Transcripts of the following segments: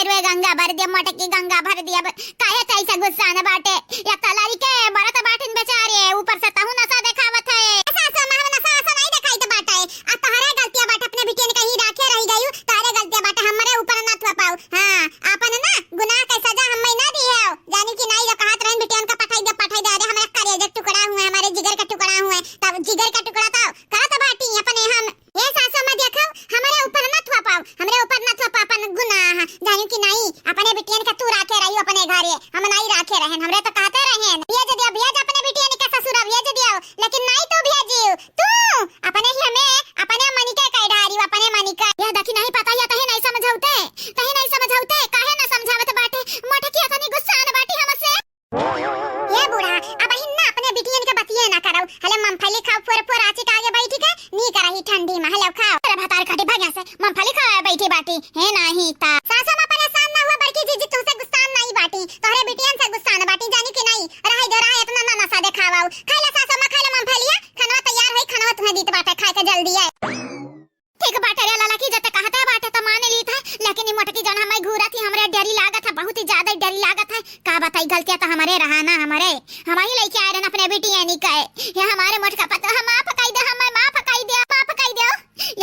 रुए गंगा भर दिया, मोटकी गंगा भर दिया। काहे तैसा गुस्सा न बाटे या तलारी के बरत बाटिन बेचारे ऊपर से तहु नशा देखावत है। सासो मां नशा ऐसा नहीं दिखाई तो बाटे आ तोहरे गलतियां बाटे, अपने बिटिया ने कहीं राखे रह गई तारे गलतियां बाटे, हमरे ऊपर न थवा पाऊ। हां अपन ना गुनाह का सजा हम ना दी है जानी कि नहीं, जो कहत रहन बिटिया का पठाई दे अरे हमारे कलेजे का टुकड़ा हुए, हमारे जिगर का टुकड़ा हुए, तब जिगर का टुकड़ा था कहा तो बाटी अपने हम ये सासो में देखो हमारे ऊपर न थवा पाऊ, हमरे ऊपर न थवा पा अपन गुनाह जानी कि नहीं। अपने बिटिया का तू राखे रही अपने घरे, हम नहीं राखे रहन, हमरे तो कहते रहन भेज अपने बिटिया ने का ससुर भेज दियो, लेकिन नहीं तो भेजियो तू अपने ही हमें अपने मनी के कह डारी अपने मनी का ये देखी नहीं पता या तहे नहीं समझौते काहे न समझावत बाटे मोटे की अतनी गुस्सा न बाटी हमसे। ये बूढ़ा अब हिन्ना अपने बिटिया के बतिये ना करो, हले मूंगफली खाओ पूरे आची के आगे बैठी के नी करही ठंडी में हले खाओ तेरे भातार कटे भाग्या से मूंगफली खा बैठी बाटी है नहीं ता सासू में परेशान ना हुआ बड़की जीजी तुमसे गुस्सा नहीं बाटी, तोहरे बिटियन से गुस्सा न बाटी जानी कि नहीं। रह दे रहा इतना ना नशा देखावाओ, खाइला सासू में खाइला मूंगफलिया, खाना तैयार होई खाना तुम्हें दीत बाटे खाए के जल्दी है। ठीक बाटे रे लाला की जते कहते बाटे तो मान ली था, लेकिन ई मोटकी जन हमें घूरा थी हमरे डरी लागत है, बहुत ही ज्यादा डरी लागत है। का बताई गलतियां तो हमारे रहा ना, हमारी लेके आए रहन अपने बिटिया नी कहे ये हमारे मोटका पता हम मां पकाई दे, हम मां पकाई दे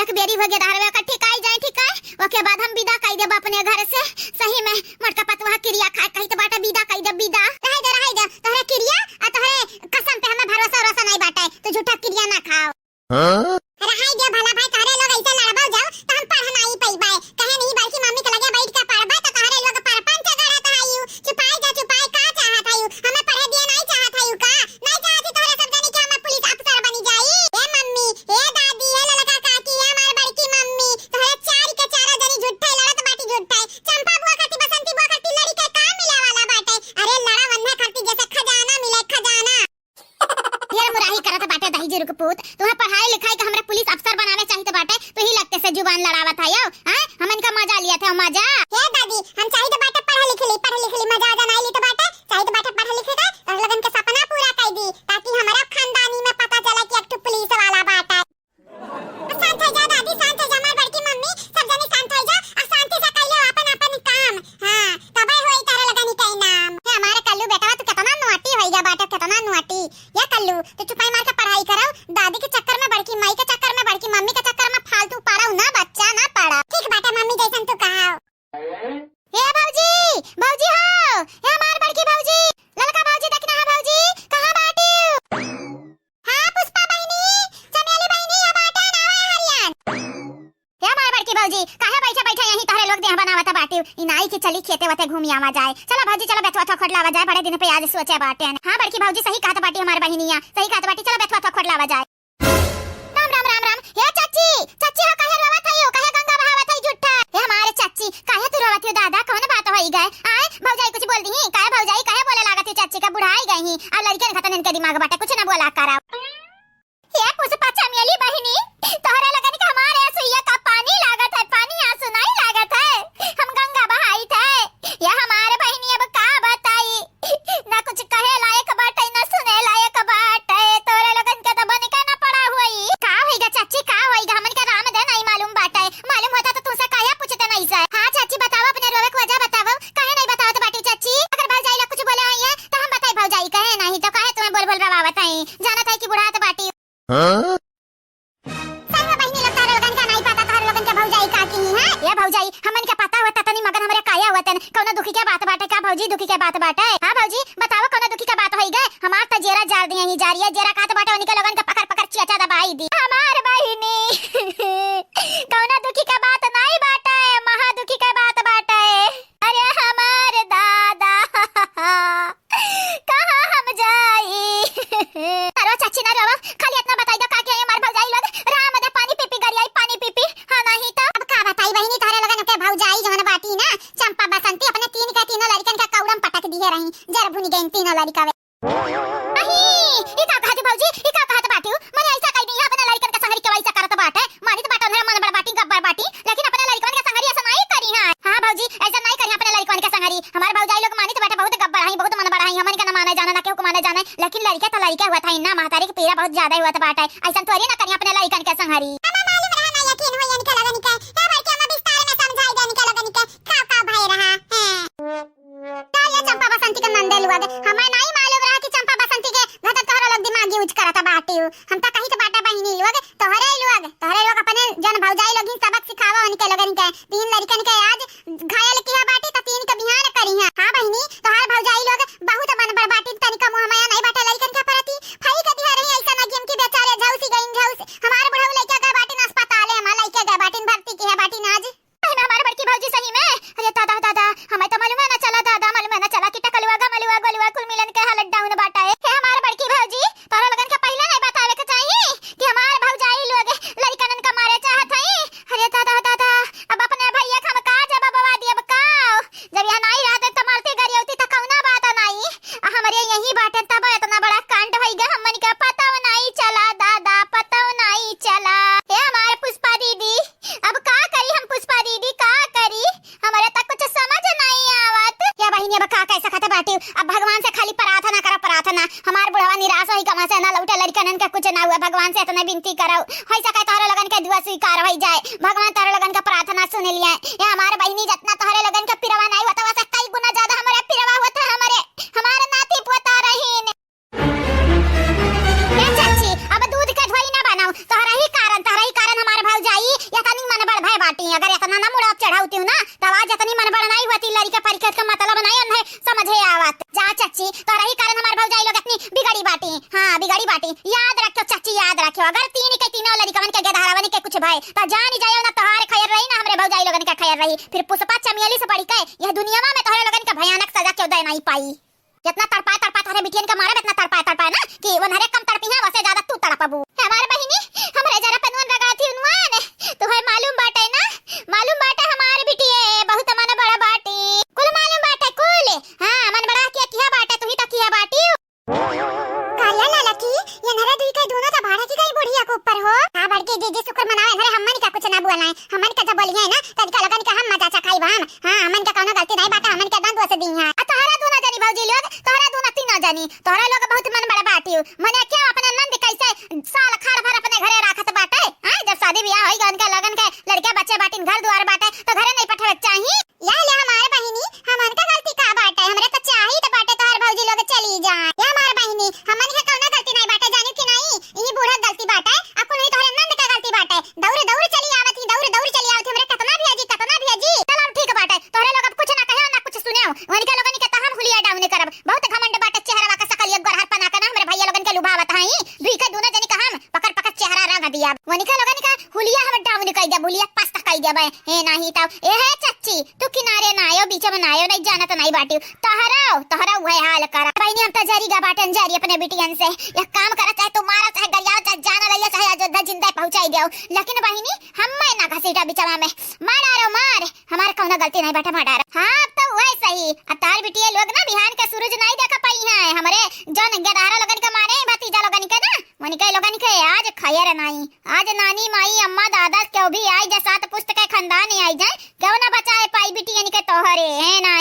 एक बेरी हो गया धारवे का ठिकाई जाए ठिकाई ओके बाद हम विदा कई देब अपने घर से। सही में मोटका पतवा क्रिया खा कही तो बाटा विदा कई दे विदा रह दे तोहरे क्रिया आ तोहरे कसम पे हमें भरोसा नहीं बाटे, तो झूठा क्रिया ना खाओ। हां रहाई दे भला भाई, तोहरे लोग ऐसे लड़बा जाओ तो हम पढ़ नहीं पईबे, कहे नहीं बल्कि मम्मी के लगे बैठ के पढ़बे तो तोहरे लोग पर पंच गढ़त हयू। चुपाई का का चाहत हयू, हमें पढ़े दिए नहीं चाहत हयू का नहीं चाहती तोहरे सब जानी के हमें पुलिस अफसर बनी जाई। ए मम्मी ए दादी ए ललका काकी ए हमार बड़की मम्मी तोहरे चार के चारा जनी झूठे लड़त बाटी झूठे। चंपा बुआ खाती बसंती बुआ खाती लड़ी के काम मिले वाला बाटे, अरे लड़ा वन्ना खाती जैसे खजाना मिले खजाना। ये मुराही करत बाटे दही जीरू के पूत, तुम्हें पढ़ाई लिखाई के हमरा पुलिस अफसर बनावे चाहिए बाटे, तो ही लगते से जुबान लड़ावत है हां हमन का मजा लिया था मजा। हे दादी हम चाहिए तो बाटे पढ़ लिख ली मजा नहीं ली तो बाटे चाहिए तो बाटे पढ़ लिख के और लगन के सपना पूरा कर दी, ताकि हमारा खानदानी में पता चला कि एक पुलिस वाला बाटा। शांत हो जा दादी, शांत हो जा हमार बड़की मम्मी, सब जने शांत हो जा और शांति से कइलो अपन काम। हां तबे होई तारे लगनी कई नाम हे हमारे कल्लू बेटा, तू कितना नोटी होई जा बाटा, कितना नोटी या कल्लू तू चुपाई मार के पढ़ाई करो, दादी के चक्कर में बड़की माई के चक्कर में बड़की मम्मी के चक्कर में फालतू पढ़ाओ ना बच्चा ना पढ़ा। ठीक बाटा मम्मी जैसन तू कहाओ। हे भौजी हो हे हमार बड़की भौजी ललका भौजी देखना है भौजी कहां बाटी। हां पुष्पा बहनी चमेली बहनी ये बाटा ना हरियान। हे हमार बड़की भौजी काहे बैठे यहीं तोहरे लोग देह बनावत बाटी, ई नाई के चली खेते वते घूमी आवा जाए। चलो भौजी चलो बेथवा खोटलावा जाए, बड़े दिन पे आज सोचे बाटे। हां बड़की भौजी सही कहत बाटी हमार बहनिया, सही कहत बाटी, चलो बेथवा खोटलावा जाए। राम हे चाची हो काहे रोवत हयो, काहे गंगा बहावत हई झूठा। हे हमारे चाची काहे तू रोवत हो दादा, कौन बात होई गए आए भौजाई कुछ बोल दी काहे भौजाई काहे बोले लागत है चाची का बुढ़ाई गई आ लड़के ने खतन इनके दिमाग बाटे कुछ ना बोला करा। हे पुष्पा चमेली बहनी तोहरे लगन के हमारे सुइया का पानी लागत है, पानी आंसू नहीं लागत है, हम गंगा बहाई थे। ये हमारे बहनी अब का बताई ना कुछ कहे लायक बाटे ना सुने लायक बाटे, तोरे लगन के तो बने का ना पड़ा हुई। का होईगा चाची का होईगा, हमन के राम दे नहीं मालूम बाटे, मालूम होता तो तुमसे काहे पूछते नहीं से। हां चाची बताओ अपने रोवे को वजह बताओ, काहे नहीं बताओ तो बाटी चाची। अगर भौजाई ला कुछ बोले आई है तो हम बताई भौजाई कहे नहीं तो काहे तुम्हें बोल रवावत है, जानत है कि बुढ़ा तो बाटी। हां संग बहनी लगता रे लगन का नहीं पता तोहरे लगन के भौजाई का की है। ये भौजाई हमन के पता होता तनी मगर हमरे काया होतन कोनो दुखी के बात बाटे का भौजी दुखी के बात बाटे। हां भौजी बताओ कोनो दुखी के बात होई गए, हमार त जेरा जार दिए ही जारिया जेरा खात बाटे उनके लगन के पकड़ चिया दबाई दी। हमार बहिनी कोनो दुखी के बात नहीं बाटे, महा दुखी के बात बाटे। अरे हमार दादा कहां हम जाई। अरे चाची ना रोवा खाली इतना बताई दो का के हमार भौजाई लोग राम दे पानी पीपी गरियाई पानी पीपी। हां नहीं तो अब का बताई बहनी तोहरे लगन के भौजाई जवन बाटी ना चंपा बसंती अपने तीनों लड़कन का कौड़म पटक दिए रही, जर भुनी गई तीनों लड़का वे। नहीं ई का कहत भौजी ई का कहत बाटी मने ऐसा कहि नहीं अपने लड़कन का संगरी के वैसा करत बाटे, मानी तो बाटा उन्हें मन बड़ बाटी गब्बर बाटी, लेकिन अपने लड़कन के संगरी ऐसा नहीं करी। हां भौजी ऐसा नहीं करी अपने लड़कन के संगरी, हमार भौजाई लोग मानी तो बाटा बहुत गब्बर हई बहुत मन बड़ा हई, हमन के ना माने जाना ना केहू को माने जाना, लेकिन लड़के तो लड़के हुआ था ना महतारी के पीड़ा बहुत ज्यादा हुआ था बाटा, ऐसा तोरी ना करी अपने लड़कन के संगरी। हमें मालूम रहा ना यकीन हो यानी के लगन के ए बार के हम विस्तार में समझाई देनी के लगन के का भाई रहा। बाटी सही में। अरे दादा दादा हमें तो मालूम है ना चला दादा, मालूम है ना चला कि टकलुआ गमलुआ गोलुआ कुल मिलन के हालत डाउन बाटा है। हे हमार बड़की भौजी तोरा लगन के पहले नहीं बतावे के चाहिए कि हमार भौजाई लोग लड़कनन का मारे चाहत हई। अरे दादा दादा अब अपने भैया हम का जब बवा दिए बकाओ, जब यहां नहीं रहते तो मारती गरियौती त कौना बात नहीं। हमरे यही बाटे तब इतना बड़ा कांड भई गया, हमन के पता नहीं चला दादा, पता नहीं चला। हे हमारे पुष्पा दीदी अब का करी हम, पुष्पा दीदी का करी, हमारे तक कुछ समझ नहीं आवत। या बहिनी अब का कैसा खाते बाटी, अब भगवान से खाली प्रार्थना करा प्रार्थना, हमार बुढ़वा निराश होई कमा से ना लौटे लड़कनन का कुछ ना हुआ, भगवान से इतना विनती करो होई सके तोहरे लगन के दुआ स्वीकार होई जाए, भगवान तोहरे लगन का प्रार्थना सुन लिया। ये हमार बहिनी जितना तोहरे लगन का पिरवा नहीं होता वैसे कई गुना ज्यादा हमारे पिरवा होता, हमारे नाती पोता रहीन। ए चाची अब दूध के धोई ना बनाओ, तोहरा ही कारण हमार भौजाई या तनी मन बड़ भय बाटी, अगर इतना ना मुड़ा चढ़ाउती हूं ना तब आज इतनी मन बड़ नहीं होती, लड़ी के परिकत का मतलब नहीं अन्हे समझे आवत। जा चाची तोहरा ही कारण हमार भौजाई लोग इतनी बिगड़ी बाटी, हां बिगड़ी बाटी, याद रखो चाची याद रखो, अगर तीन के तीनों लड़कन के गधारवन के कुछ भय त जान जायो ना तोहार खैर रही ना हमरे भौजाई लोगन के खैर रही, फिर पुष्पा चमेली से बढ़ी के यह दुनिया में तोहरे लोगन के भयानक सजा क्यों दे नहीं पाई। जितना तड़पा तोहरे बिटियन के मारे इतना तड़पा ना कि वनहरे कम तड़पी है वैसे ज्यादा तू तड़पबू। हमारे बहिनी हमरे जरा पनवन लगाती उनवान तुम्हें मालूम बाटे ना, मालूम बाटे हमारे बिटिए बहुत मन बड़ा बाटी, कुल मालूम बाटे कुल, हां मन बड़ा किया बाटे तू ही तो किया बाटी। काया लाला की ये नरे दुई के दोनों तो भाड़ा की गई बुढ़िया के ऊपर हो, हां बड़के जीजी शुक्र मनावे नरे हमन का कुछ ना बुआला है, हमन का जब बोलिए ना तब का लगन का हम मजा चखाई बाम, हां हमन का कोनो गलती नहीं बाटा, हमन का दंड वसे दी है। तोहरा दोनों जनी भौजी लोग तोहरा दोनों तीनों जनी तोहरा लोग बहुत मन बड़ा बाटी हो, मने क्या अपने नंद कैसे साल खाड़ भर अपने घरे राखत बाटे, हां जब शादी ब्याह होई गन का लगन के लड़के बच्चे बाटिन घर द्वार बाटे तो घरे नहीं पठावे चाहिए। या ले हमारे बहिनी हमन का गलती का बाटे, हमरे तो चाहिए तो बाटे तोहर भौजी लोग चली जाए। या हमारे बहिनी हमन के कोनो गलती नहीं बाटे, जानियो कि नहीं ई बूढ़ा गलती बाटे, अपन ही तोहरे नंद का गलती बाटे, दौड़ दौड़ चली आवत ही दौड़ चली आवत हमरे कितना भी अजी चलो ठीक बाटे, तोहरे लोग अब कुछ ना कहे ना कुछ सुनेओ, उनके लोगन के त हम हुलिया डाउन करब, बहुत घमंड बाटे चेहरा का सकल एक गरहर पना के ना हमरे भैया लोगन के लुभावत हई, दुई के दोनों जनी का हम पकड़ चेहरा रंग दिया, उनके लोगन का हुलिया हम डाउन कर दे, बुलिया पास्ता कर दे हे नहीं तब ए है चाची तू किनारे ना आयो बीच में ना आयो, नहीं जाना तो नहीं बाटी, तोहरा वह हाल करा बहिनी हम त जरीगा बाटन जारी अपने बिटियन से एक काम करा, चाहे तू मारा चाहे गलिया चाहे जाना लइया चाहे अयोध्या जिंदा पहुंचाई देओ, लेकिन बहिनी हम ना घसीटा बिचवा में मार हमार कोनो गलती नहीं बेटा मार। हां तो वही सही, अब तार बिटिया लोग ना बिहान के सूरज नहीं देखा पाई है, हमरे जन गदारा लोगन के मारे भतीजा लोगन के ना मनिका लोगन के आज खैर नहीं, आज नानी माई अम्मा दादा क्यों भी आई जा सात पुस्त के खानदान आई जाए क्यों ना बचाए पाई बिटियन के तोहरे है नहीं।